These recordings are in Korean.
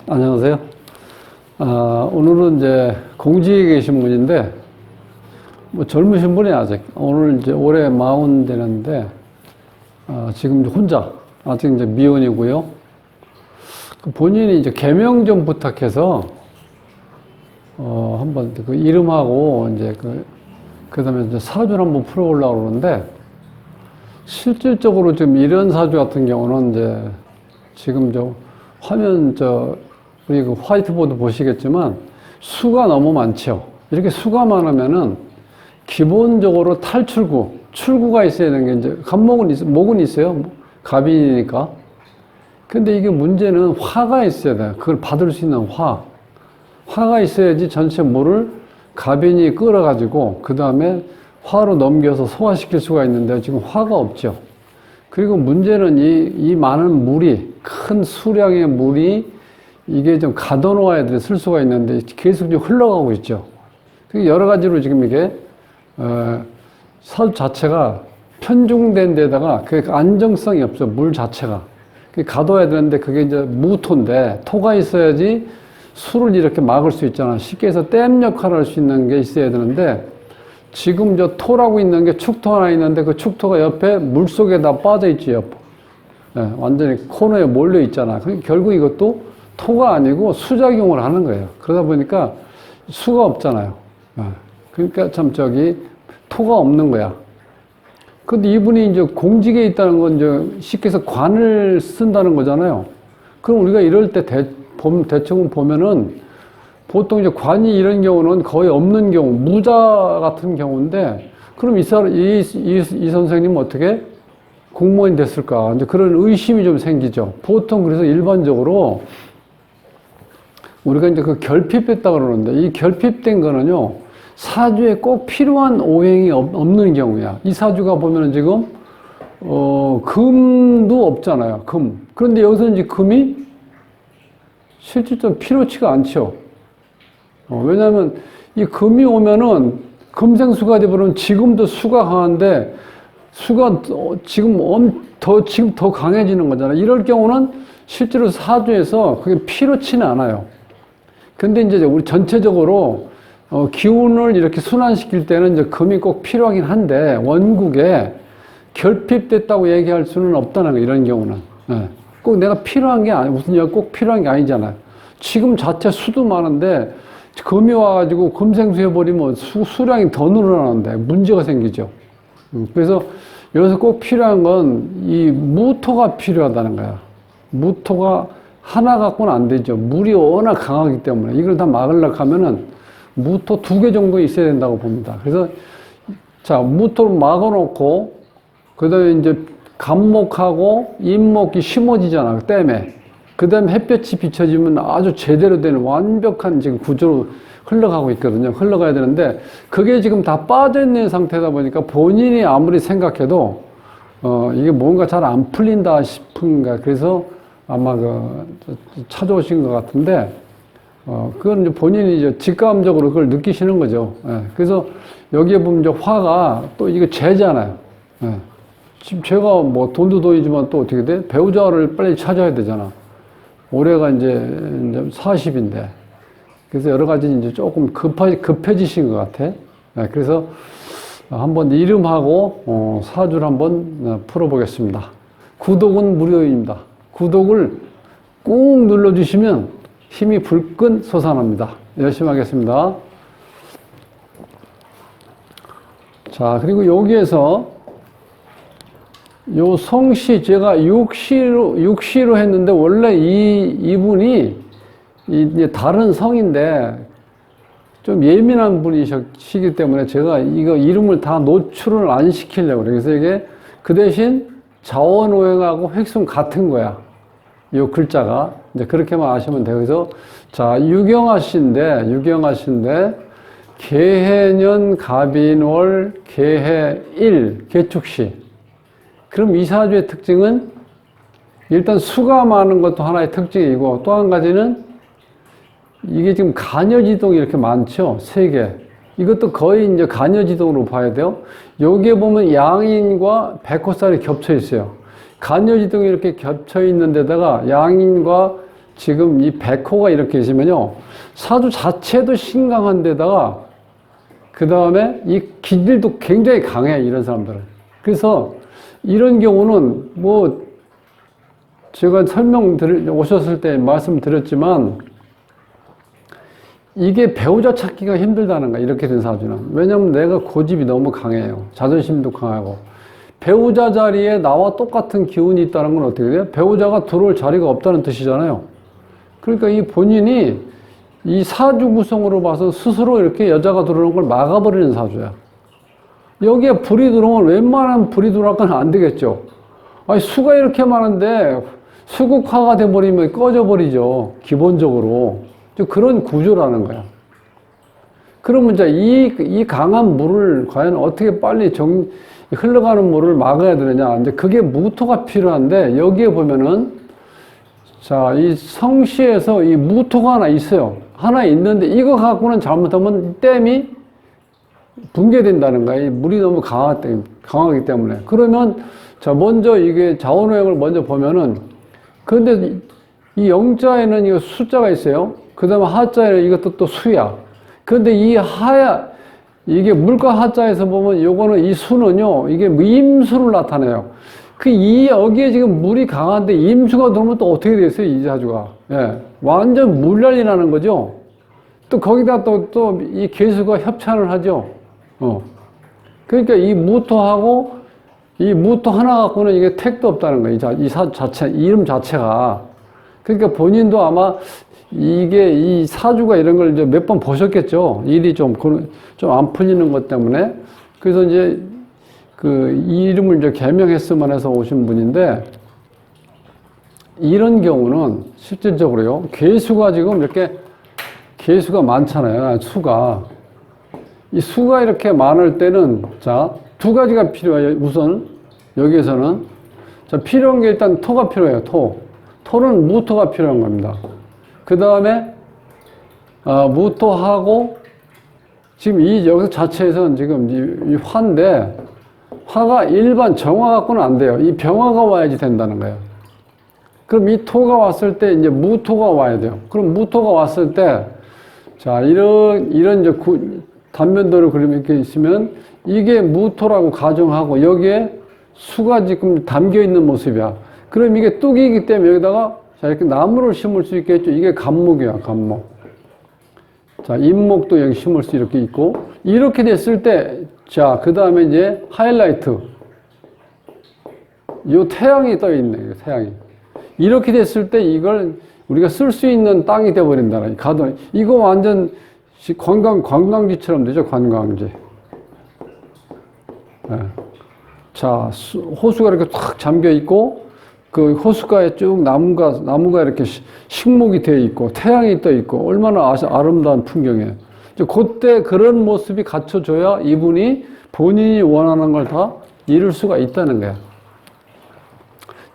안녕하세요. 오늘은 이제 공직에 계신 분인데, 뭐 젊으신 분이 아직, 오늘 이제 올해 40 되는데, 지금 혼자, 아직 이제 미혼이고요. 본인이 이제 개명 좀 부탁해서, 한번 그 이름하고 이제 그 다음에 이제 사주를 한번 풀어보려고 그러는데, 실질적으로 지금 이런 사주 같은 경우는 이제 지금 화면 우리 그 화이트보드 보시겠지만 수가 너무 많죠. 이렇게 수가 많으면은 기본적으로 탈출구, 출구가 있어야 되는 게 이제 목은 있어요. 갑인이니까. 근데 이게 문제는 화가 있어야 돼요. 그걸 받을 수 있는 화가 있어야지 전체 물을 갑인이 끌어가지고 그 다음에 화로 넘겨서 소화시킬 수가 있는데 지금 화가 없죠. 그리고 문제는 이 많은 물이, 큰 수량의 물이 이게 좀 가둬놓아야 돼 쓸 수가 있는데 계속 좀 흘러가고 있죠. 여러 가지로 지금 이게, 사주 자체가 편중된 데다가 그 안정성이 없어, 물 자체가. 가둬야 되는데 그게 이제 무토인데 토가 있어야지 수를 이렇게 막을 수 있잖아. 쉽게 해서 댐 역할을 할 수 있는 게 있어야 되는데 지금 토라고 있는 게 축토 하나 있는데 그 축토가 옆에 물 속에 다 빠져 있지, 옆에. 네, 완전히 코너에 몰려 있잖아. 결국 이것도 토가 아니고 수작용을 하는 거예요. 그러다 보니까 수가 없잖아요. 그러니까 토가 없는 거야. 근데 이분이 이제 공직에 있다는 건 이제 쉽게 해서 관을 쓴다는 거잖아요. 그럼 우리가 이럴 때 대충 보면은 보통 이제 관이 이런 경우는 거의 없는 경우, 무자 같은 경우인데, 그럼 이 선생님은 어떻게 공무원이 됐을까? 이제 그런 의심이 좀 생기죠. 보통 그래서 일반적으로 우리가 이제 그 결핍했다고 그러는데, 이 결핍된 거는요, 사주에 꼭 필요한 오행이 없는 경우야. 이 사주가 보면은 지금, 금도 없잖아요. 금. 그런데 여기서 이제 금이 실질적으로 필요치가 않죠. 왜냐하면 이 금이 오면은 금생수가 되버리면 지금도 수가 강한데 수가 지금 더 강해지는 거잖아. 이럴 경우는 실제로 사주에서 그게 필요치는 않아요. 근데 이제 우리 전체적으로 기운을 이렇게 순환시킬 때는 이제 금이 꼭 필요하긴 한데 원국에 결핍됐다고 얘기할 수는 없다는 거예요. 이런 경우는. 꼭 내가 필요한 게 무슨 얘가 꼭 필요한 게 아니잖아요. 지금 자체 수도 많은데 금이 와가지고 금생수 해버리면 수량이 더 늘어나는데 문제가 생기죠. 그래서 여기서 꼭 필요한 건 이 무토가 필요하다는 거야. 무토가 하나 갖고는 안 되죠. 물이 워낙 강하기 때문에 이걸 다 막으려고 하면은 무토 2개 정도 있어야 된다고 봅니다. 그래서 자, 무토를 막아놓고 그 다음에 이제 간목하고 인목이 심어지잖아. 댐에. 그 다음에 햇볕이 비춰지면 아주 제대로 된 완벽한 지금 구조로 흘러가고 있거든요. 흘러가야 되는데 그게 지금 다 빠져있는 상태다 보니까 본인이 아무리 생각해도 이게 뭔가 잘 안 풀린다 싶은가. 그래서 아마 찾아오신 것 같은데 그건 이제 본인이 이제 직감적으로 그걸 느끼시는 거죠. 그래서 여기에 보면 이제 화가 또 이게 죄잖아요. 지금 제가 뭐 돈도 돈이지만 또 어떻게 돼? 배우자를 빨리 찾아야 되잖아. 올해가 이제 40인데. 그래서 여러 가지 이제 조금 급해지신 것 같아. 그래서 한번 이름하고 사주를 한번 풀어보겠습니다. 구독은 무료입니다. 구독을 꾹 눌러주시면 힘이 불끈 솟아납니다. 열심히 하겠습니다. 자, 그리고 여기에서 요 성씨 제가 육시로 했는데 원래 이분이 이제 다른 성인데 좀 예민한 분이시기 때문에 제가 이거 이름을 다 노출을 안 시키려고 그래요. 그래서 이게 그 대신 자원오행하고 획순 같은 거야. 요 글자가 이제 그렇게만 아시면 돼요. 그래서 자, 유경아씨인데 개해년 갑인월 개해일 개축시. 그럼 이 사주의 특징은 일단 수가 많은 것도 하나의 특징이고 또 한 가지는 이게 지금 간여지동이 이렇게 많죠. 3개. 이것도 거의 이제 간여지동으로 봐야 돼요. 여기에 보면 양인과 백호살이 겹쳐 있어요. 간여지동이 이렇게 겹쳐 있는 데다가 양인과 지금 이 백호가 이렇게 있으면요. 사주 자체도 신강한 데다가 그 다음에 이 기질도 굉장히 강해, 이런 사람들은. 그래서 이런 경우는 뭐 제가 오셨을 때 말씀드렸지만 이게 배우자 찾기가 힘들다는 거야, 이렇게 된 사주는. 왜냐면 내가 고집이 너무 강해요. 자존심도 강하고. 배우자 자리에 나와 똑같은 기운이 있다는 건 어떻게 돼요? 배우자가 들어올 자리가 없다는 뜻이잖아요. 그러니까 이 본인이 이 사주 구성으로 봐서 스스로 이렇게 여자가 들어오는 걸 막아버리는 사주야. 여기에 불이 들어오면 웬만하면 불이 들어와서는 안 되겠죠. 아니, 수가 이렇게 많은데 수국화가 돼버리면 꺼져버리죠. 기본적으로. 그런 구조라는 거야. 그러면 이제 이 강한 물을 과연 어떻게 빨리 흘러가는 물을 막아야 되느냐. 이제 그게 무토가 필요한데, 여기에 보면은, 자, 이 성씨에서 이 무토가 하나 있어요. 하나 있는데, 이거 갖고는 잘못하면 댐이 붕괴된다는 거야. 이 물이 너무 강하기 때문에. 그러면, 자, 먼저 이게 자원호역을 먼저 보면은, 그런데 이 영자에는 이 숫자가 있어요. 그 다음에 하자에는 이것도 또 수야. 그런데 이게 물과 하자에서 보면 요거는 이 수는요, 이게 임수를 나타내요. 여기에 지금 물이 강한데 임수가 들어오면 또 어떻게 됐어요, 이 사주가. 예. 완전 물난리나는 거죠. 또 거기다 또 이 개수가 협찬을 하죠. 그러니까 이 무토 하나 갖고는 이게 택도 없다는 거예요. 이름 자체가. 그러니까 본인도 아마 이 사주가 이런 걸 이제 몇 번 보셨겠죠. 일이 좀 안 풀리는 것 때문에. 그래서 이제 이 이름을 이제 개명했으면 해서 오신 분인데, 이런 경우는 실질적으로요, 개수가 지금 이렇게 개수가 많잖아요. 이 수가 이렇게 많을 때는, 자, 두 가지가 필요해요. 우선, 여기에서는. 자, 필요한 게 일단 토가 필요해요. 토는 무토가 필요한 겁니다. 그 다음에, 무토하고, 지금 여기서 자체에서는 지금 이 화인데, 화가 일반 정화 갖고는 안 돼요. 이 병화가 와야지 된다는 거예요. 그럼 이 토가 왔을 때 이제 무토가 와야 돼요. 그럼 무토가 왔을 때, 자, 이런 이제 단면도를 그리면 이렇게 있으면 이게 무토라고 가정하고 여기에 수가 지금 담겨 있는 모습이야. 그럼 이게 뚝이기 때문에 여기다가 자, 이렇게 나무를 심을 수 있겠죠. 이게 간목이야, 간목. 자, 인목도 여기 심을 수 이렇게 있고, 이렇게 됐을 때, 자, 그 다음에 이제 하이라이트. 요 태양이 떠 있네, 태양이. 이렇게 됐을 때 이걸 우리가 쓸 수 있는 땅이 되어버린다는, 이거 완전 관광지처럼 되죠, 관광지. 네. 자, 호수가 이렇게 탁 잠겨 있고, 그 호숫가에 쭉 나무가 이렇게 식목이 되어 있고, 태양이 떠 있고, 얼마나 아름다운 풍경이에요. 그때 그런 모습이 갖춰져야 이분이 본인이 원하는 걸 다 이룰 수가 있다는 거야.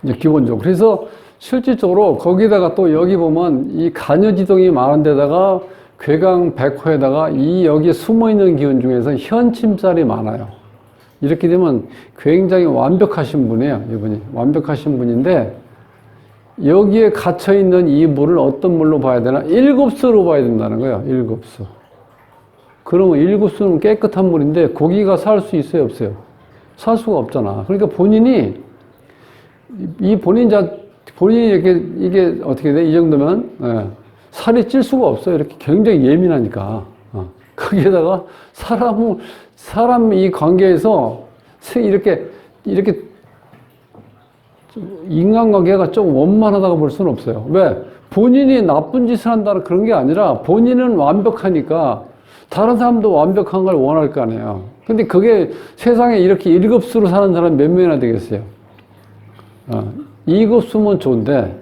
이제 기본적으로. 그래서 실질적으로 거기다가 또 여기 보면 이 간여지동이 많은 데다가 괴강 백호에다가 여기에 숨어 있는 기운 중에서 현침살이 많아요. 이렇게 되면 굉장히 완벽하신 분이에요, 이분이. 완벽하신 분인데, 여기에 갇혀있는 이 물을 어떤 물로 봐야 되나? 일급수로 봐야 된다는 거예요, 일급수. 그러면 일급수는 깨끗한 물인데, 고기가 살 수 있어요, 없어요? 살 수가 없잖아. 그러니까 본인이 이게 어떻게 돼? 이 정도면, 예, 살이 찔 수가 없어요. 이렇게 굉장히 예민하니까. 거기에다가 사람 이 관계에서 이렇게 인간관계가 좀 원만하다고 볼 수는 없어요. 왜? 본인이 나쁜 짓을 한다는 그런 게 아니라 본인은 완벽하니까 다른 사람도 완벽한 걸 원할 거 아니에요. 근데 그게 세상에 이렇게 1급수로 사는 사람 몇 명이나 되겠어요? 2급수면 좋은데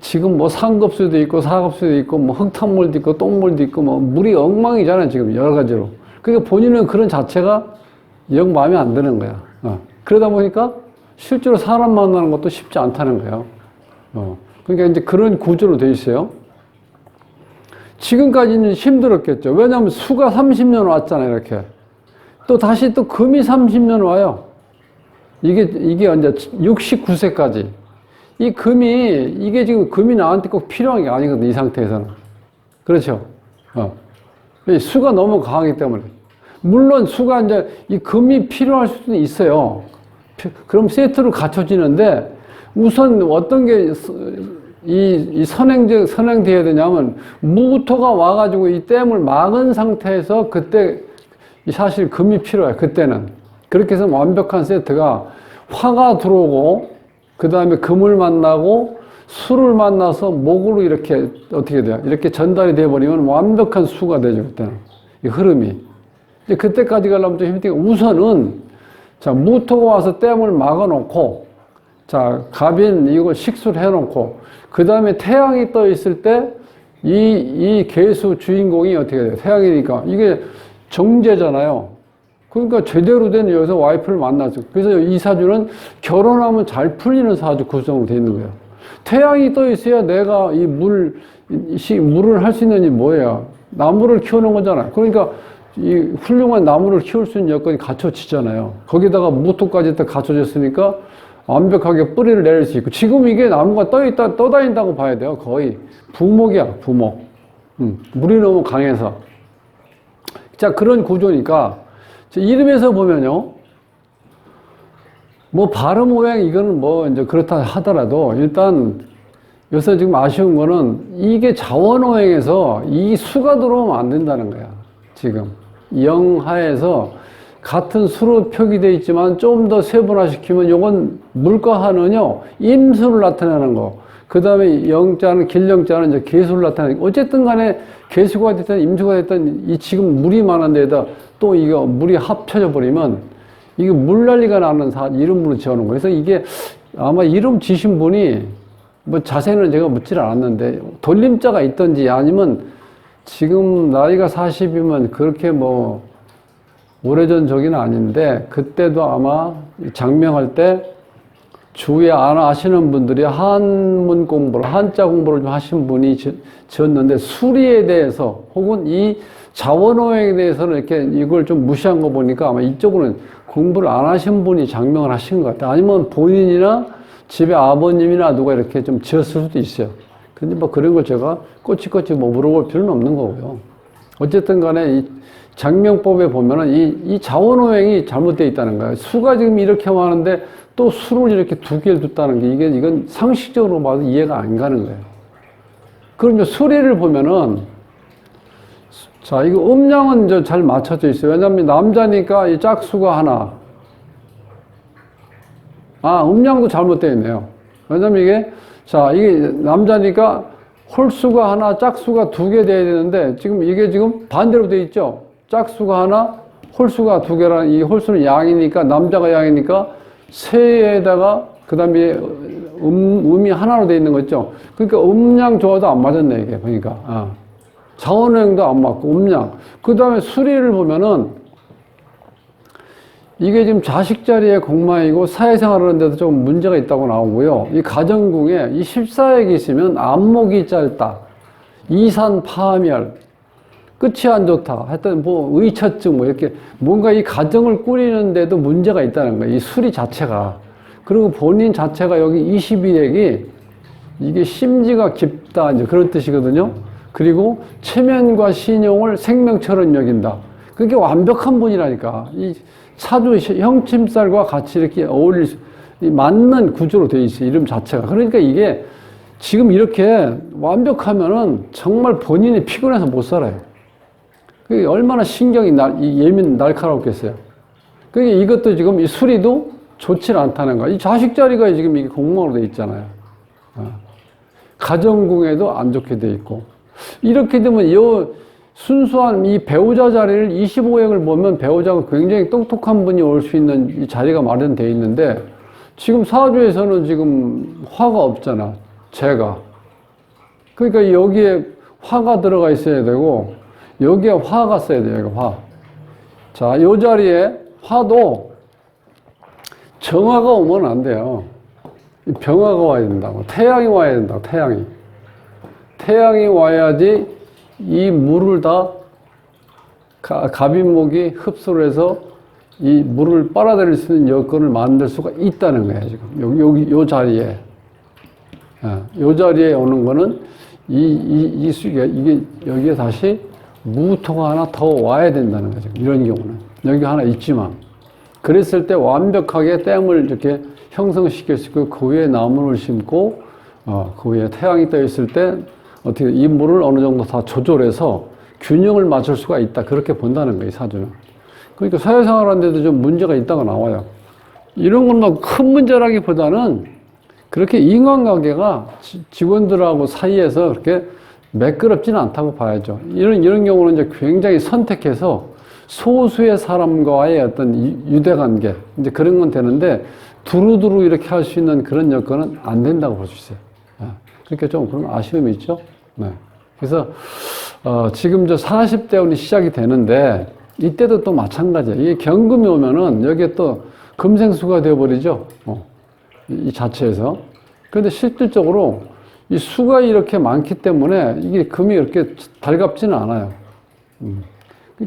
지금 뭐 3급수도 있고 4급수도 있고 뭐 흙탕물도 있고 똥물도 있고 뭐 물이 엉망이잖아요, 지금 여러 가지로. 그러니까 본인은 그런 자체가 영 마음에 안 드는 거야. 그러다 보니까 실제로 사람 만나는 것도 쉽지 않다는 거예요. 그러니까 이제 그런 구조로 돼 있어요. 지금까지는 힘들었겠죠. 왜냐하면 수가 30년 왔잖아요, 이렇게. 또 다시 또 금이 30년 와요. 이게 언제 69세까지. 이 금이, 이게 지금 금이 나한테 꼭 필요한 게 아니거든, 이 상태에서는. 그렇죠? 수가 너무 강하기 때문에. 물론 수가 이제 이 금이 필요할 수도 있어요. 그럼 세트로 갖춰지는데 우선 어떤 게 선행되어야 되냐면 무토가 와가지고 이 댐을 막은 상태에서 그때 사실 금이 필요해요. 그때는. 그렇게 해서 완벽한 세트가 화가 들어오고 그 다음에 금을 만나고 수를 만나서 목으로 이렇게 어떻게 돼요? 이렇게 전달이 돼버리면 완벽한 수가 되죠. 그때는. 이 흐름이. 이제 그때까지 가려면 좀 힘드니까 우선은 자, 무토가 와서 댐을 막아놓고 자, 갑인 이걸 식수를 해놓고 그 다음에 태양이 떠 있을 때 이 계수 주인공이 어떻게 돼요? 태양이니까 이게 정제잖아요. 그러니까 제대로 된 여기서 와이프를 만나죠. 그래서 이 사주는 결혼하면 잘 풀리는 사주 구성으로 되어 있는 거예요. 태양이 떠 있어야 내가 이 물을 할 수 있는 게 뭐예요? 나무를 키우는 거잖아요. 그러니까 이 훌륭한 나무를 키울 수 있는 여건이 갖춰지잖아요. 거기다가 무토까지 딱 갖춰졌으니까 완벽하게 뿌리를 내릴 수 있고, 지금 이게 나무가 떠다닌다고 봐야 돼요. 거의. 부목이야, 부목. 물이 너무 강해서. 자, 그런 구조니까, 이름에서 보면요. 뭐, 발음 오행, 이거는 뭐, 이제 그렇다 하더라도, 일단, 여기서 지금 아쉬운 거는, 이게 자원오행에서 이 수가 들어오면 안 된다는 거야. 지금. 영하에서 같은 수로 표기되어 있지만 좀 더 세분화시키면 요건 물가하는요, 임수를 나타내는 거. 그 다음에 영자는, 길영자는 이제 개수를 나타내는 거. 어쨌든 간에 개수가 됐든 임수가 됐든 이 지금 물이 많은 데에다 또 이거 물이 합쳐져 버리면 이게 물난리가 나는 이름으로 지어놓은 거예요. 그래서 이게 아마 이름 지신 분이 뭐 자세는 제가 묻질 않았는데 돌림자가 있든지 아니면 지금 나이가 40이면 그렇게 뭐 오래전 적이는 아닌데 그때도 아마 장명할 때 주위에 안 아시는 분들이 한문 공부를, 한자 공부를 좀 하신 분이 지었는데 수리에 대해서 혹은 이 자원오행에 대해서는 이렇게 이걸 좀 무시한 거 보니까 아마 이쪽으로는 공부를 안 하신 분이 장명을 하신 것 같아요. 아니면 본인이나 집에 아버님이나 누가 이렇게 좀 지었을 수도 있어요. 근데 뭐 그런 걸 제가 꼬치꼬치 뭐 물어볼 필요는 없는 거고요. 어쨌든 간에 이 장명법에 보면은 이 자원오행이 잘못되어 있다는 거예요. 수가 지금 이렇게 많은데 또 수를 이렇게 두 개를 뒀다는 게 이건 상식적으로 봐도 이해가 안 가는 거예요. 그럼 이제 수리를 보면은 자, 이거 음양은 이제 잘 맞춰져 있어요. 왜냐면 남자니까 이 짝수가 하나. 음양도 잘못되어 있네요. 왜냐면 이게 남자니까 홀수가 하나, 짝수가 두 개 돼야 되는데, 이게 지금 반대로 되어 있죠? 짝수가 하나, 홀수가 두 개라는, 이 홀수는 양이니까, 남자가 양이니까, 세에다가, 그 다음에 음이 하나로 되어 있는 거 있죠? 그러니까 음양 조화도 안 맞았네, 이게, 보니까. 자원오행도 안 맞고, 음양. 그 다음에 수리를 보면은, 이게 지금 자식 자리에 공망이고 사회생활 하는데도 좀 문제가 있다고 나오고요. 이 가정궁에 이 14액이 있으면 안목이 짧다. 이산파멸. 끝이 안 좋다. 하여튼 뭐 의처증 뭐 이렇게 뭔가 이 가정을 꾸리는데도 문제가 있다는 거예요. 이 수리 자체가. 그리고 본인 자체가 여기 22액이 이게 심지가 깊다. 이제 그런 뜻이거든요. 그리고 체면과 신용을 생명처럼 여긴다. 그게 완벽한 분이라니까. 이 사주 형침살과 같이 이렇게 어울릴 수, 맞는 구조로 되어 있어요. 이름 자체가. 그러니까 이게 지금 이렇게 완벽하면은 정말 본인이 피곤해서 못 살아요. 그게 얼마나 신경이 날카롭겠어요. 그러니까 이것도 지금 이 수리도 좋지 않다는 거야. 이 자식 자리가 지금 이게 공망으로 되어 있잖아요. 가정궁에도 안 좋게 되어 있고. 이렇게 되면 순수한 이 배우자 자리를 25액을 보면 배우자가 굉장히 똑똑한 분이 올 수 있는 이 자리가 마련되어 있는데 지금 사주에서는 지금 화가 없잖아. 재가. 그러니까 여기에 화가 들어가 있어야 되고 여기에 화가 써야 돼요. 여기 화. 자, 이 자리에 화도 정화가 오면 안 돼요. 병화가 와야 된다고. 태양이 와야 된다고. 태양이 와야지 이 물을 다 갑인목이 흡수를 해서 이 물을 빨아들일 수 있는 여건을 만들 수가 있다는 거예요, 지금. 요 자리에. 요 자리에 오는 거는 이게 여기에 다시 무토가 하나 더 와야 된다는 거죠. 이런 경우는. 여기 하나 있지만. 그랬을 때 완벽하게 댐을 이렇게 형성시킬 수 있고, 그 위에 나무를 심고, 그 위에 태양이 떠 있을 때 어떻게 이 물을 어느 정도 다 조절해서 균형을 맞출 수가 있다. 그렇게 본다는 거예요, 사주는. 그러니까 사회생활 하는데도 좀 문제가 있다가 나와요. 이런 건 뭐 큰 문제라기보다는 그렇게 인간관계가 직원들하고 사이에서 그렇게 매끄럽지는 않다고 봐야죠. 이런 경우는 이제 굉장히 선택해서 소수의 사람과의 어떤 유대관계, 이제 그런 건 되는데, 두루두루 이렇게 할 수 있는 그런 여건은 안 된다고 볼 수 있어요. 그러니까 좀 그런 아쉬움이 있죠. 네. 그래서, 지금 저 40대운이 시작이 되는데, 이때도 또 마찬가지예요. 이게 경금이 오면은 여기에 또 금생수가 되어버리죠. 이 자체에서. 그런데 실질적으로 이 수가 이렇게 많기 때문에 이게 금이 이렇게 달갑지는 않아요.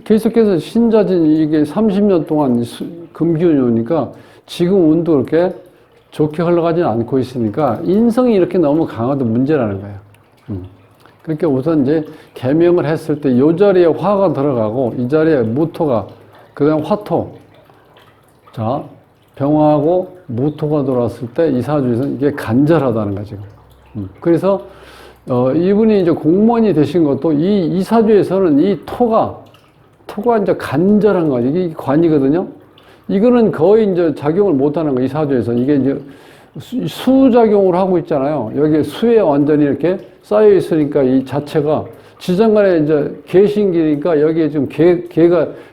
계속해서 신자진 이게 30년 동안 금기운이 오니까 지금 운도 그렇게 좋게 흘러가지는 않고 있으니까 인성이 이렇게 너무 강화도 문제라는 거예요. 그러니까 우선 이제 개명을 했을 때 이 자리에 화가 들어가고 이 자리에 무토가, 그 다음 화토. 자, 병화하고 무토가 들어왔을 때 이 사주에서는 이게 간절하다는 거죠. 그래서, 이분이 이제 공무원이 되신 것도 이 사주에서는 이 토가 이제 간절한 거죠. 이게 관이거든요. 이거는 거의 이제 작용을 못 하는 거예요. 이 사주에서. 이게 이제 수작용을 하고 있잖아요. 여기에 수에 완전히 이렇게 쌓여 있으니까 이 자체가 지장간에 이제 개신기니까 여기에 지금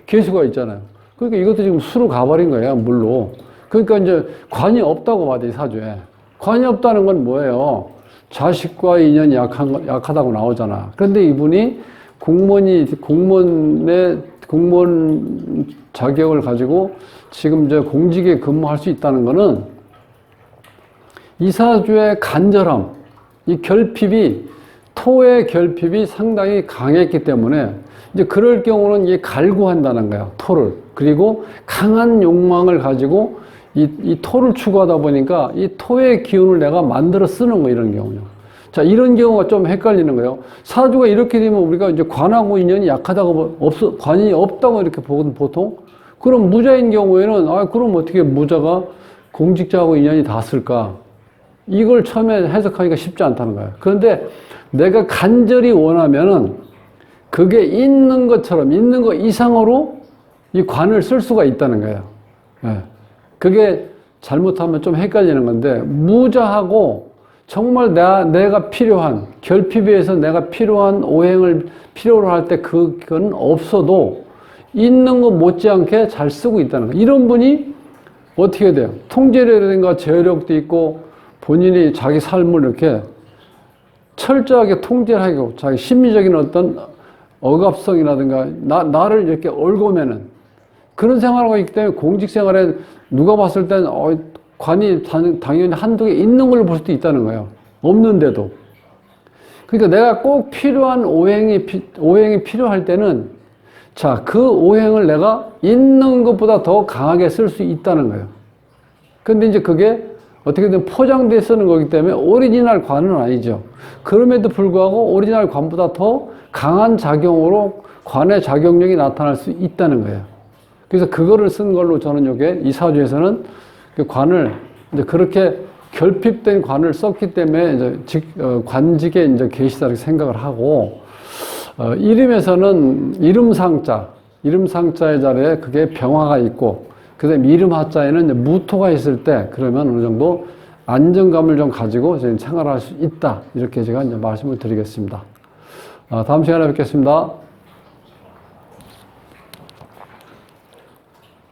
개수가 있잖아요. 그러니까 이것도 지금 수로 가버린 거예요. 물로. 그러니까 이제 관이 없다고 봐야 돼, 이 사주에. 관이 없다는 건 뭐예요? 자식과의 인연이 약하다고 나오잖아. 그런데 이분이 공무원 자격을 가지고 지금 이제 공직에 근무할 수 있다는 거는 이 사주의 간절함, 이 결핍이, 토의 결핍이 상당히 강했기 때문에 이제 그럴 경우는 이게 갈구한다는 거야, 토를. 그리고 강한 욕망을 가지고 이 토를 추구하다 보니까 이 토의 기운을 내가 만들어 쓰는 거, 이런 경우요. 자, 이런 경우가 좀 헷갈리는 거예요. 사주가 이렇게 되면 우리가 이제 관하고 인연이 약하다고, 관이 없다고 이렇게 보거든, 보통. 그럼 무자인 경우에는, 그럼 어떻게 무자가 공직자하고 인연이 닿았을까? 이걸 처음에 해석하기가 쉽지 않다는 거예요. 그런데 내가 간절히 원하면은 그게 있는 것처럼, 있는 것 이상으로 이 관을 쓸 수가 있다는 거예요. 예. 그게 잘못하면 좀 헷갈리는 건데, 무자하고 정말 내가 필요한, 결핍에 의해서 내가 필요한 오행을 필요로 할 때 그건 없어도 있는 것 못지않게 잘 쓰고 있다는 거예요. 이런 분이 어떻게 돼요? 통제력이라든가 제어력도 있고 본인이 자기 삶을 이렇게 철저하게 통제를 하고 자기 심리적인 어떤 억압성이라든가 나를 이렇게 얽어매는 그런 생활을 하고 있기 때문에 공직 생활에 누가 봤을 땐 관이 당연히 한두 개 있는 걸로 볼 수도 있다는 거예요. 없는데도. 그러니까 내가 꼭 필요한 오행이 필요할 때는 자, 그 오행을 내가 있는 것보다 더 강하게 쓸 수 있다는 거예요. 근데 이제 그게 어떻게든 포장돼 쓰는 거기 때문에 오리지널 관은 아니죠. 그럼에도 불구하고 오리지널 관보다 더 강한 작용으로 관의 작용력이 나타날 수 있다는 거예요. 그래서 그거를 쓴 걸로 저는 이게 이 사주에서는 그 관을 이제 그렇게 결핍된 관을 썼기 때문에 이제 관직에 이제 계시다고 생각을 하고, 이름에서는 이름상자의 자리에 그게 병화가 있고, 그 다음에 이름하자에는 이제 무토가 있을 때 그러면 어느 정도 안정감을 좀 가지고 저희는 생활할 수 있다. 이렇게 제가 이제 말씀을 드리겠습니다. 다음 시간에 뵙겠습니다.